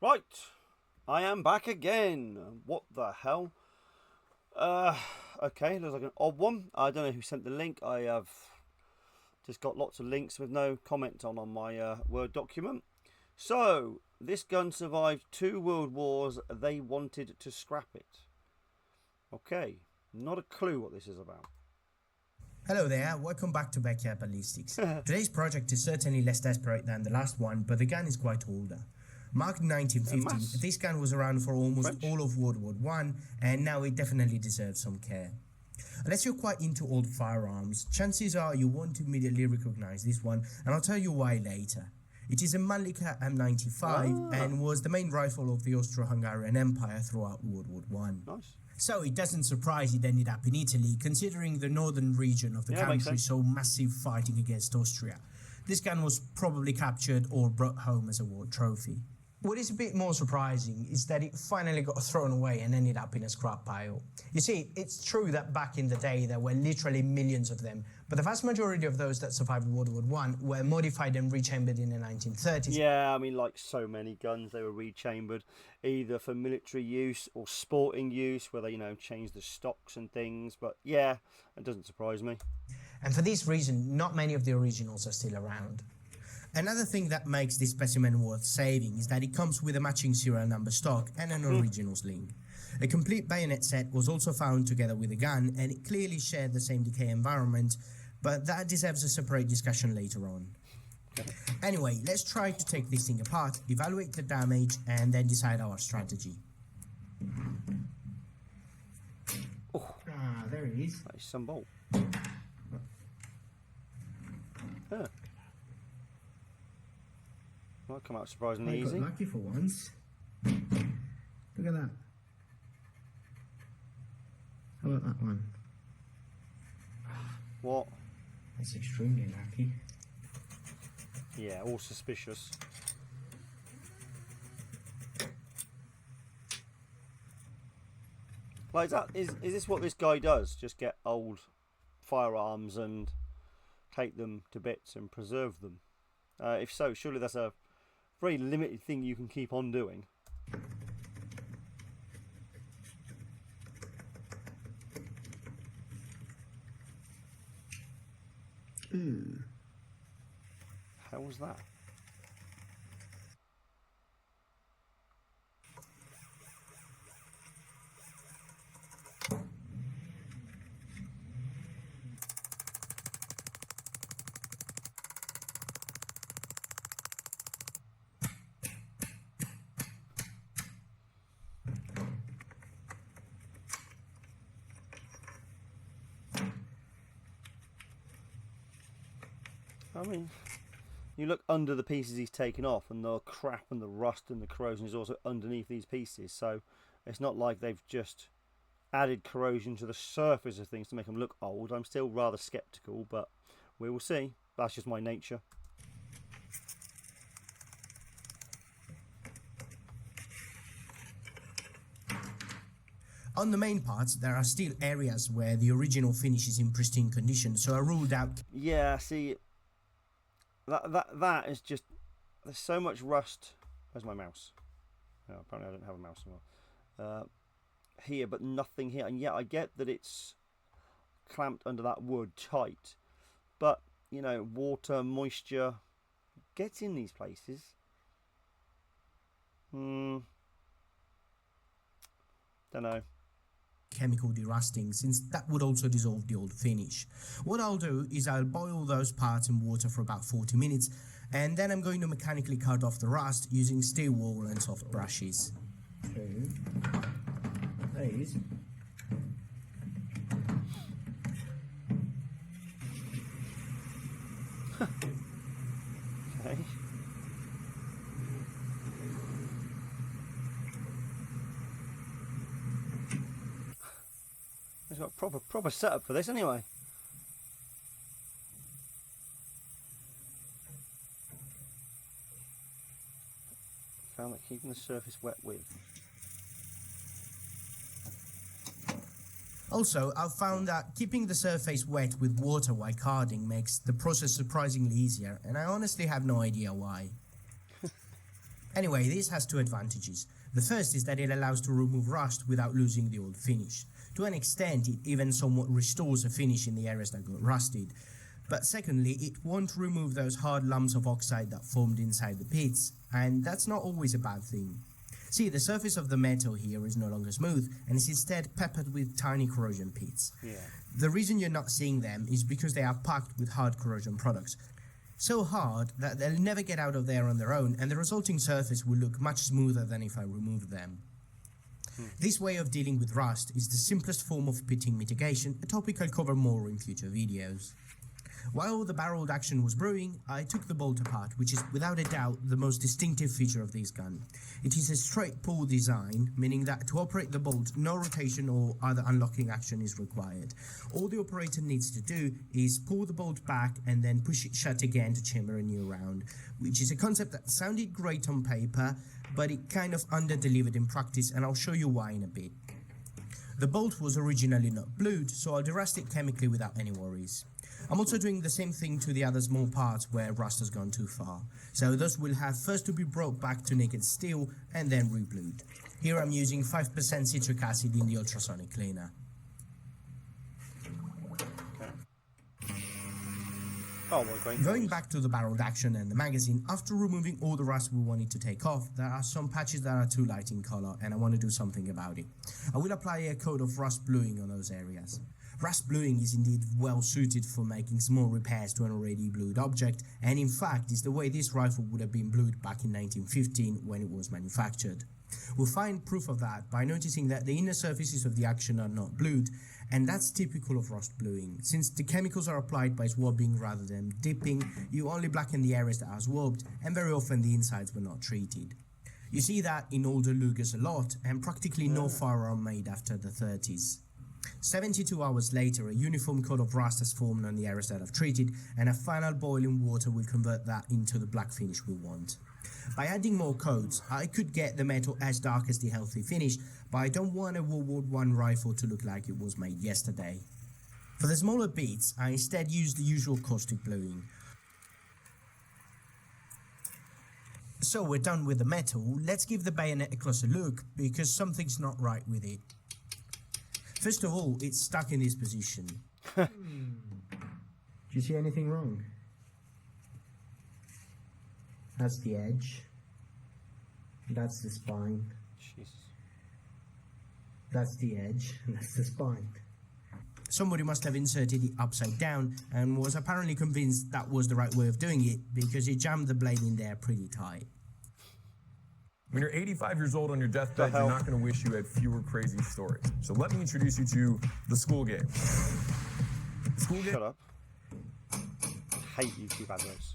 Right, I am back again. What the hell? Okay, looks like an odd one. I don't know who sent the link. I have just got lots of links with no comment on my Word document. So, this gun survived 2 world wars. They wanted to scrap it. Okay, not a clue what this is about. Hello there, welcome back to Backyard Ballistics. Today's project is certainly less desperate than the last one, but the gun is quite older. Marked 1950, this gun was around for almost all of World War One, and now it definitely deserves some care. Unless you're quite into old firearms, chances are you won't immediately recognize this one, and I'll tell you why later. It is a Mannlicher M95 and was the main rifle of the Austro-Hungarian Empire throughout World War One. Nice. So it doesn't surprise it ended up in Italy, considering the northern region of the country saw massive fighting against Austria. This gun was probably captured or brought home as a war trophy. What is a bit more surprising is that it finally got thrown away and ended up in a scrap pile. You see, it's true that back in the day there were literally millions of them, but the vast majority of those that survived World War I were modified and rechambered in the 1930s. Yeah, I mean, like so many guns, they were rechambered either for military use or sporting use, where they, changed the stocks and things. But yeah, it doesn't surprise me. And for this reason, not many of the originals are still around. Another thing that makes this specimen worth saving is that it comes with a matching serial number stock and an originals link. A complete bayonet set was also found together with the gun, and it clearly shared the same decay environment, but that deserves a separate discussion later on. Anyway, let's try to take this thing apart, evaluate the damage, and then decide our strategy. Oh, there it is. that is some bolt. Well, come out surprisingly easy. Lucky for once. Look at that. How about that one? What? That's extremely lucky. Yeah, all suspicious. Like, is this what this guy does? Just get old firearms and take them to bits and preserve them? If so, surely that's a very limited thing you can keep on doing. How was that? I mean, you look under the pieces he's taken off, and the crap and the rust and the corrosion is also underneath these pieces. So it's not like they've just added corrosion to the surface of things to make them look old. I'm still rather sceptical, but we will see. That's just my nature. On the main parts, there are still areas where the original finish is in pristine condition, so I ruled out... Yeah, see, that is just... There's so much rust... Where's my mouse? Oh, apparently I don't have a mouse anymore. Here, but nothing here. And yeah, I get that it's clamped under that wood tight, but, water, moisture gets in these places. Don't know. Chemical derusting, since that would also dissolve the old finish. What I'll do is I'll boil those parts in water for about 40 minutes, and then I'm going to mechanically cut off the rust using steel wool and soft brushes. Okay. There it is. Okay. It's got a proper setup for this anyway. Found that keeping the surface wet with. Also, I've found that keeping the surface wet with water while carding makes the process surprisingly easier, and I honestly have no idea why. Anyway, this has two advantages. The first is that it allows to remove rust without losing the old finish. To an extent, it even somewhat restores a finish in the areas that got rusted. But secondly, it won't remove those hard lumps of oxide that formed inside the pits, and that's not always a bad thing. See, the surface of the metal here is no longer smooth, and is instead peppered with tiny corrosion pits. Yeah. The reason you're not seeing them is because they are packed with hard corrosion products. So hard that they'll never get out of there on their own, and the resulting surface will look much smoother than if I removed them. This way of dealing with rust is the simplest form of pitting mitigation, a topic I'll cover more in future videos. While the barreled action was brewing, I took the bolt apart, which is without a doubt the most distinctive feature of this gun. It is a straight pull design, meaning that to operate the bolt, no rotation or other unlocking action is required. All the operator needs to do is pull the bolt back and then push it shut again to chamber a new round, which is a concept that sounded great on paper, but it kind of under-delivered in practice, and I'll show you why in a bit. The bolt was originally not blued, so I'll derust it chemically without any worries. I'm also doing the same thing to the other small parts where rust has gone too far, so those will have first to be brought back to naked steel and then reblued. Here I'm using 5% citric acid in the ultrasonic cleaner. Oh, well, Going back to the barreled action and the magazine, after removing all the rust we wanted to take off, there are some patches that are too light in color and I want to do something about it. I will apply a coat of rust bluing on those areas. Rust bluing is indeed well suited for making small repairs to an already blued object, and in fact is the way this rifle would have been blued back in 1915 when it was manufactured. We'll find proof of that by noticing that the inner surfaces of the action are not blued, and that's typical of rust bluing. Since the chemicals are applied by swabbing rather than dipping, you only blacken the areas that are swabbed, and very often the insides were not treated. You see that in older Lugers a lot, and practically no firearm made after the 30s. 72 hours later, a uniform coat of rust has formed on the areas that I've treated, and a final boil in water will convert that into the black finish we want. By adding more coats, I could get the metal as dark as the healthy finish, but I don't want a World War I rifle to look like it was made yesterday. For the smaller bits, I instead used the usual caustic bluing. So we're done with the metal, let's give the bayonet a closer look, because something's not right with it. First of all, it's stuck in this position. Do you see anything wrong? That's the edge. That's the spine. Jesus. That's the edge, and that's the spine. Somebody must have inserted it upside down and was apparently convinced that was the right way of doing it because he jammed the blade in there pretty tight. When you're 85 years old on your deathbed, you're not going to wish you had fewer crazy stories. So let me introduce you to the school game. Shut up. I hate YouTube adverts.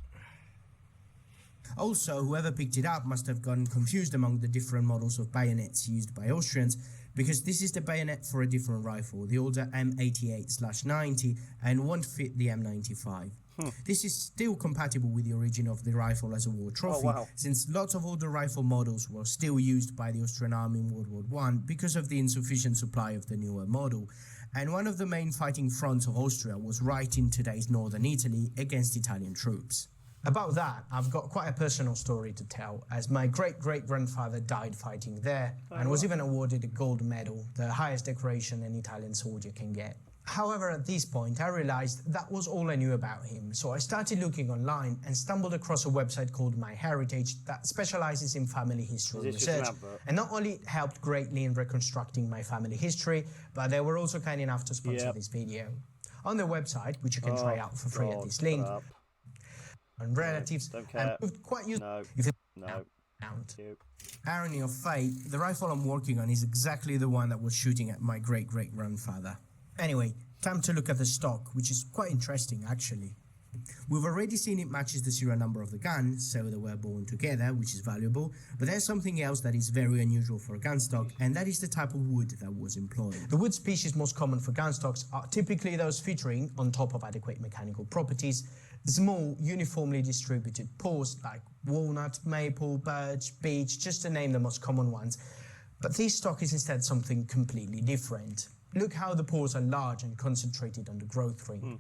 Also, whoever picked it up must have gotten confused among the different models of bayonets used by Austrians, because this is the bayonet for a different rifle, the older M88/90, and won't fit the M95. This is still compatible with the origin of the rifle as a war trophy, since lots of older rifle models were still used by the Austrian army in World War I because of the insufficient supply of the newer model. And one of the main fighting fronts of Austria was right in today's northern Italy against Italian troops. About that, I've got quite a personal story to tell, as my great-great-grandfather died fighting there and was even awarded a gold medal, the highest decoration an Italian soldier can get. However, at this point, I realized that was all I knew about him, so I started looking online and stumbled across a website called MyHeritage that specializes in family history research, and not only helped greatly in reconstructing my family history, but they were also kind enough to sponsor this video. On their website, which you can try out for free at this link, and relatives, and proved quite useful if No. Irony of fate, the rifle I'm working on is exactly the one that was shooting at my great-great-grandfather. Anyway, time to look at the stock, which is quite interesting actually. We've already seen it matches the serial number of the gun, so they were born together, which is valuable, but there's something else that is very unusual for a gun stock, and that is the type of wood that was employed. The wood species most common for gun stocks are typically those featuring, on top of adequate mechanical properties, small, uniformly distributed pores like walnut, maple, birch, beech, just to name the most common ones. But this stock is instead something completely different. Look how the pores are large and concentrated on the growth ring.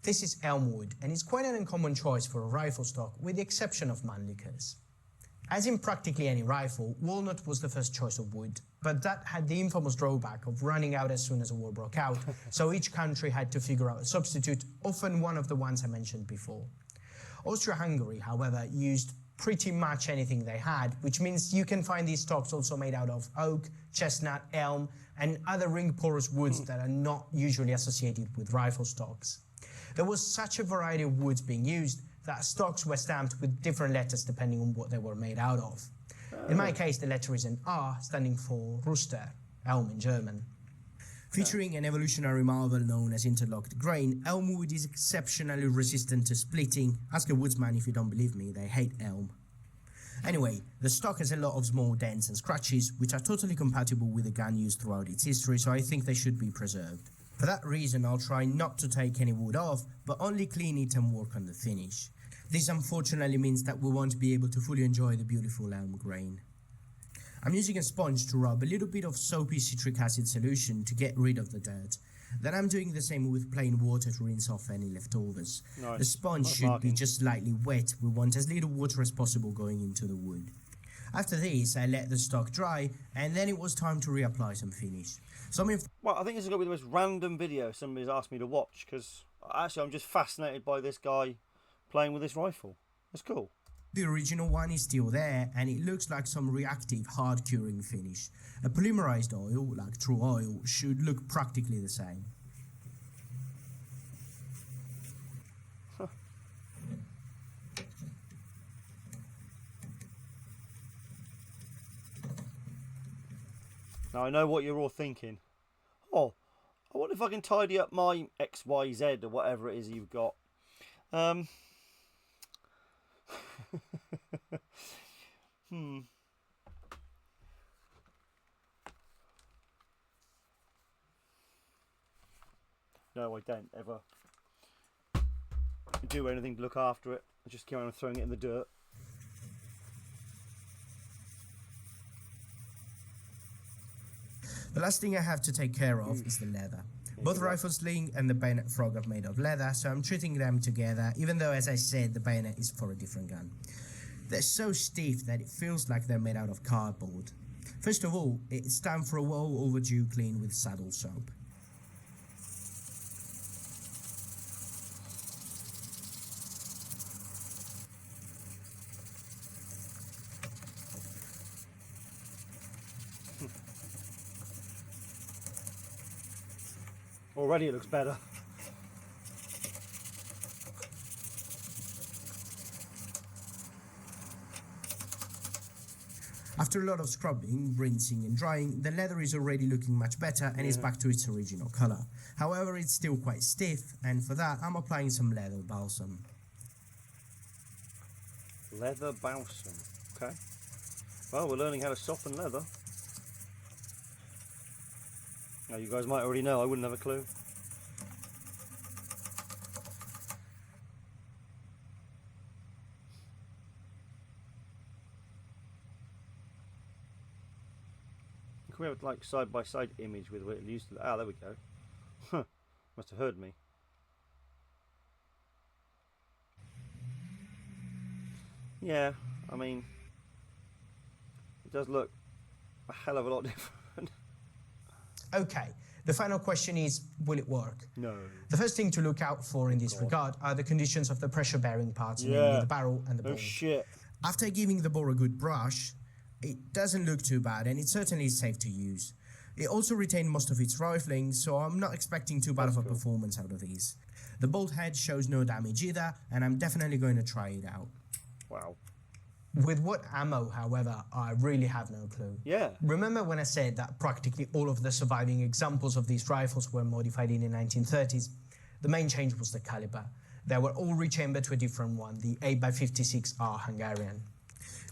This is elm wood, and it's quite an uncommon choice for a rifle stock, with the exception of Mannlichers. As in practically any rifle, walnut was the first choice of wood, but that had the infamous drawback of running out as soon as a war broke out, so each country had to figure out a substitute, often one of the ones I mentioned before. Austria-Hungary, however, used pretty much anything they had, which means you can find these stocks also made out of oak, chestnut, elm, and other ring-porous woods that are not usually associated with rifle stocks. There was such a variety of woods being used that stocks were stamped with different letters depending on what they were made out of. In my case, the letter is an R, standing for Ruster, elm in German. Featuring an evolutionary marvel known as interlocked grain, elm wood is exceptionally resistant to splitting. Ask a woodsman if you don't believe me, they hate elm. Anyway, the stock has a lot of small dents and scratches, which are totally compatible with the gun used throughout its history, so I think they should be preserved. For that reason, I'll try not to take any wood off, but only clean it and work on the finish. This unfortunately means that we won't be able to fully enjoy the beautiful elm grain. I'm using a sponge to rub a little bit of soapy citric acid solution to get rid of the dirt. Then I'm doing the same with plain water to rinse off any leftovers. Nice. The sponge should be just slightly wet. We want as little water as possible going into the wood. After this, I let the stock dry, and then it was time to reapply some finish. Well, I think this is going to be the most random video somebody's asked me to watch, because actually I'm just fascinated by this guy playing with this rifle. It's cool. The original one is still there, and it looks like some reactive hard curing finish. A polymerized oil, like true oil, should look practically the same. Huh. Now I know what you're all thinking. Oh, I wonder if I can tidy up my XYZ or whatever it is you've got. No, I don't ever do anything to look after it. I just keep on throwing it in the dirt. The last thing I have to take care of is the leather. Both rifle sling and the bayonet frog are made of leather, so I'm treating them together, even though, as I said, the bayonet is for a different gun. They're so stiff that it feels like they're made out of cardboard. First of all, it's time for a well overdue clean with saddle soap. Already it looks better. After a lot of scrubbing, rinsing and drying, the leather is already looking much better and is back to its original colour. However, it's still quite stiff, and for that I'm applying some leather balsam. Leather balsam, okay. Well, we're learning how to soften leather. Now, you guys might already know, I wouldn't have a clue. Can we have like side-by-side image with what it used to? Ah, there we go. Huh. Must have heard me. Yeah, I mean, it does look a hell of a lot different. Okay, the final question is, will it work? No. The first thing to look out for in this regard are the conditions of the pressure-bearing parts, namely the barrel and the bore. Oh shit. After giving the bore a good brush, it doesn't look too bad, and it certainly is safe to use. It also retained most of its rifling, so I'm not expecting too bad of a performance out of these. The bolt head shows no damage either, and I'm definitely going to try it out. Wow. With what ammo, however, I really have no clue. Yeah. Remember when I said that practically all of the surviving examples of these rifles were modified in the 1930s? The main change was the caliber. They were all rechambered to a different one, the 8x56R Hungarian.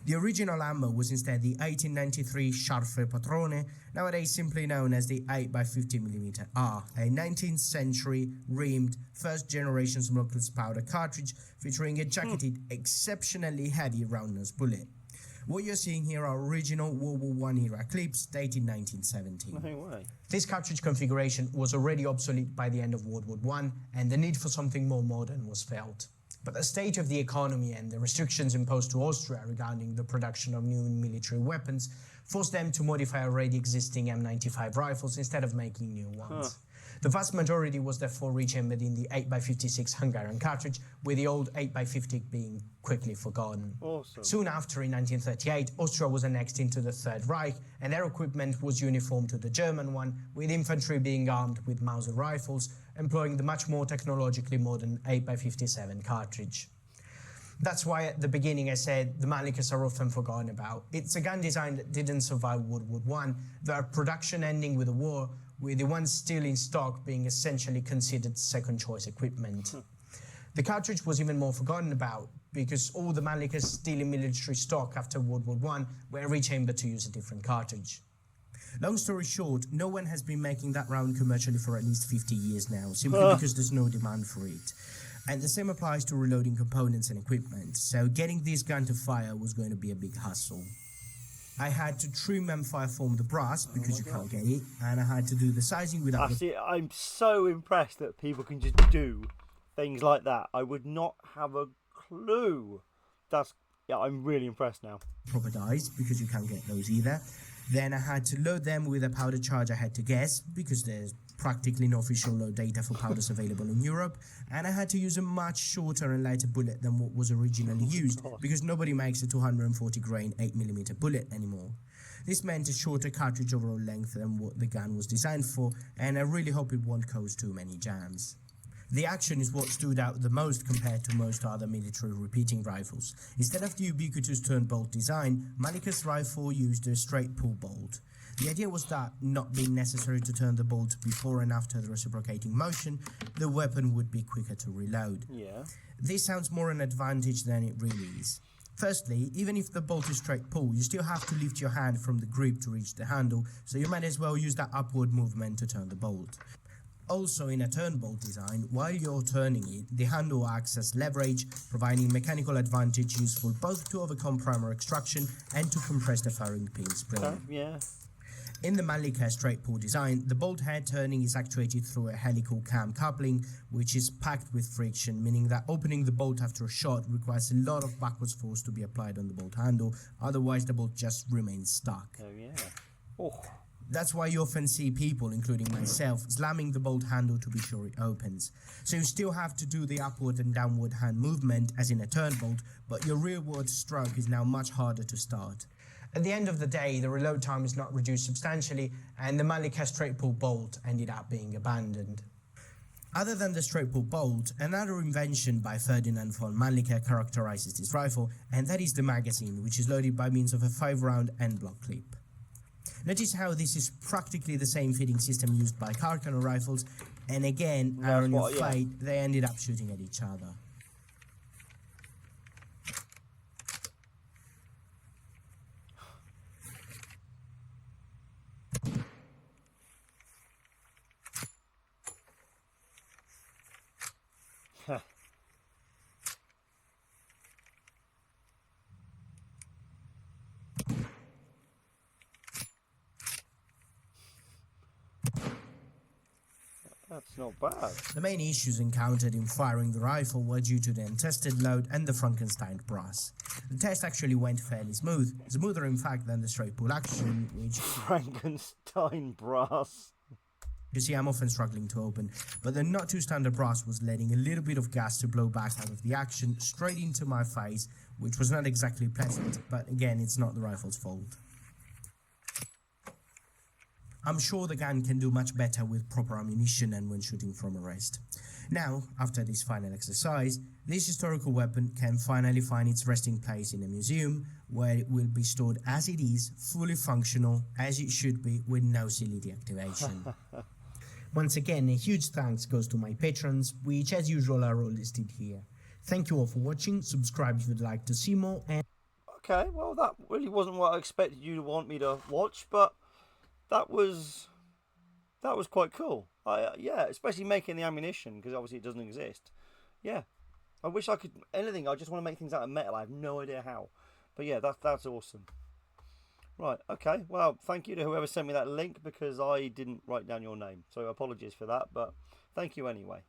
The original ammo was instead the 1893 Scharfe Patrone, nowadays simply known as the 8x50mm R, a 19th century rimmed first generation smokeless powder cartridge featuring a jacketed, exceptionally heavy round-nose bullet. What you're seeing here are original World War I era clips dated 1917. No way. This cartridge configuration was already obsolete by the end of World War I, and the need for something more modern was felt. But the state of the economy and the restrictions imposed to Austria regarding the production of new military weapons forced them to modify already existing M95 rifles instead of making new ones. The vast majority was therefore rechambered in the 8x56 Hungarian cartridge, with the old 8x50 being quickly forgotten. Awesome. Soon after, in 1938, Austria was annexed into the Third Reich, and their equipment was uniform to the German one, with infantry being armed with Mauser rifles, employing the much more technologically modern 8x57 cartridge. That's why at the beginning I said the Mannlichers are often forgotten about. It's a gun design that didn't survive World War I, their production ending with the war, with the ones still in stock being essentially considered second-choice equipment. The cartridge was even more forgotten about, because all the Mannlichers still in military stock after World War I were rechambered to use a different cartridge. Long story short, no one has been making that round commercially for at least 50 years now, simply because there's no demand for it. And the same applies to reloading components and equipment, so getting this gun to fire was going to be a big hassle. I had to trim and fireform the brass because you can't get it, and I had to do the sizing without... I'm so impressed that people can just do things like that. I would not have a clue. Yeah, I'm really impressed now. Proper dies because you can't get those either. Then I had to load them with a powder charge I had to guess, because there's practically no official load data for powders available in Europe, and I had to use a much shorter and lighter bullet than what was originally used, because nobody makes a 240 grain 8mm bullet anymore. This meant a shorter cartridge overall length than what the gun was designed for, and I really hope it won't cause too many jams. The action is what stood out the most compared to most other military repeating rifles. Instead of the ubiquitous turn bolt design, Mannlicher's rifle used a straight pull bolt. The idea was that, not being necessary to turn the bolt before and after the reciprocating motion, the weapon would be quicker to reload. Yeah. This sounds more an advantage than it really is. Firstly, even if the bolt is straight pull, you still have to lift your hand from the grip to reach the handle, so you might as well use that upward movement to turn the bolt. Also, in a turn bolt design, while you're turning it, the handle acts as leverage, providing mechanical advantage useful both to overcome primer extraction and to compress the firing pin spring. Yeah. In the Mannlicher straight pull design, the bolt head turning is actuated through a helical cam coupling, which is packed with friction, meaning that opening the bolt after a shot requires a lot of backwards force to be applied on the bolt handle, otherwise the bolt just remains stuck. Oh yeah. Oh. That's why you often see people, including myself, slamming the bolt handle to be sure it opens. So you still have to do the upward and downward hand movement as in a turn bolt, but your rearward stroke is now much harder to start. At the end of the day, the reload time is not reduced substantially, and the Mannlicher straight pull bolt ended up being abandoned. Other than the straight pull bolt, another invention by Ferdinand von Mannlicher characterizes this rifle, and that is the magazine, which is loaded by means of a 5-round end block clip. Notice how this is practically the same fitting system used by Carcano rifles, and again, irony of fate, they ended up shooting at each other. That's not bad. The main issues encountered in firing the rifle were due to the untested load and the Frankenstein brass. The test actually went fairly smooth, smoother in fact than the straight pull action, which... Frankenstein brass. You see, I'm often struggling to open, but the not too standard brass was letting a little bit of gas to blow back out of the action straight into my face, which was not exactly pleasant, but again, it's not the rifle's fault. I'm sure the gun can do much better with proper ammunition and when shooting from a rest. Now, after this final exercise, this historical weapon can finally find its resting place in a museum, where it will be stored as it is, fully functional, as it should be, with no silly deactivation. Once again, a huge thanks goes to my patrons, which as usual are all listed here. Thank you all for watching, subscribe if you'd like to see more, and... Okay, well that really wasn't what I expected you to want me to watch, but that was quite cool. Yeah, especially making the ammunition, because obviously it doesn't exist. Yeah, I wish I could anything. I just want to make things out of metal. I have no idea how, but yeah, that's awesome. Right, okay. Well, thank you to whoever sent me that link, because I didn't write down your name, so apologies for that. But thank you anyway.